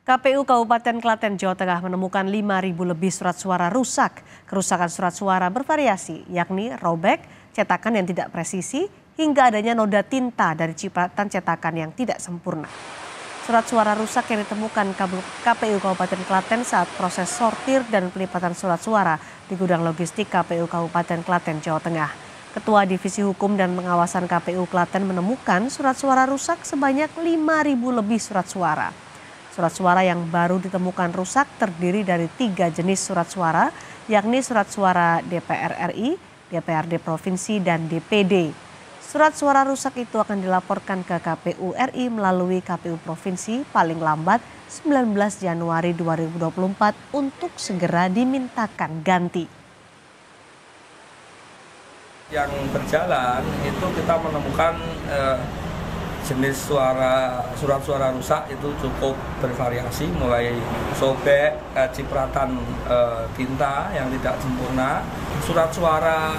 KPU Kabupaten Klaten, Jawa Tengah menemukan 5.000 lebih surat suara rusak. Kerusakan surat suara bervariasi, yakni robek, cetakan yang tidak presisi, hingga adanya noda tinta dari cipratan cetakan yang tidak sempurna. Surat suara rusak yang ditemukan KPU Kabupaten Klaten saat proses sortir dan pelipatan surat suara di gudang logistik KPU Kabupaten Klaten, Jawa Tengah. Ketua Divisi Hukum dan Pengawasan KPU Klaten menemukan surat suara rusak sebanyak 5.000 lebih surat suara. Surat suara yang baru ditemukan rusak terdiri dari 3 jenis surat suara, yakni surat suara DPR RI, DPRD Provinsi, dan DPD. Surat suara rusak itu akan dilaporkan ke KPU RI melalui KPU Provinsi paling lambat 19 Januari 2024 untuk segera dimintakan ganti. Yang berjalan itu kita menemukan jenis surat suara rusak itu cukup bervariasi, mulai sobek, cipratan tinta yang tidak sempurna, surat suara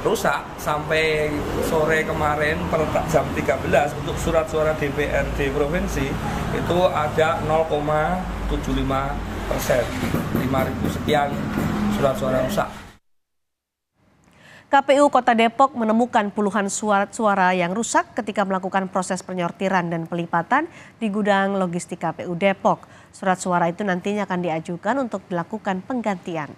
rusak sampai sore kemarin per jam 13 untuk surat suara DPRD Provinsi itu ada 0,75%, 5.000 sekian surat suara rusak. KPU Kota Depok menemukan puluhan surat suara yang rusak ketika melakukan proses penyortiran dan pelipatan di gudang logistik KPU Depok. Surat suara itu nantinya akan diajukan untuk dilakukan penggantian.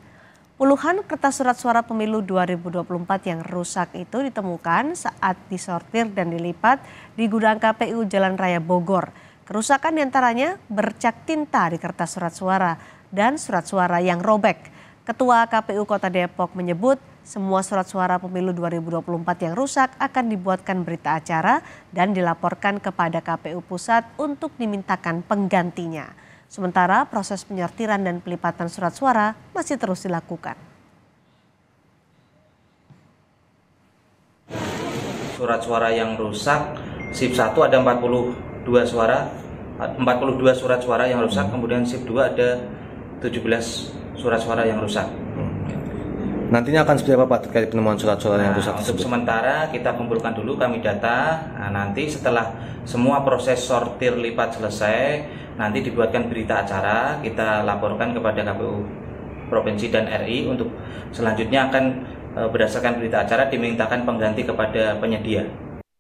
Puluhan kertas surat suara pemilu 2024 yang rusak itu ditemukan saat disortir dan dilipat di gudang KPU Jalan Raya Bogor. Kerusakan diantaranya bercak tinta di kertas surat suara dan surat suara yang robek. Ketua KPU Kota Depok menyebut semua surat suara pemilu 2024 yang rusak akan dibuatkan berita acara dan dilaporkan kepada KPU Pusat untuk dimintakan penggantinya. Sementara proses penyortiran dan pelipatan surat suara masih terus dilakukan. Surat suara yang rusak, SIP 1 ada 42 surat suara yang rusak, kemudian SIP 2 ada 17 surat suara yang rusak. Nantinya akan seperti apa Pak terkait penemuan surat suara yang rusak tersebut? Untuk sementara kita kumpulkan dulu, kami data. Nanti setelah semua proses sortir lipat selesai, nanti dibuatkan berita acara, kita laporkan kepada KPU Provinsi dan RI untuk selanjutnya akan berdasarkan berita acara dimintakan pengganti kepada penyedia.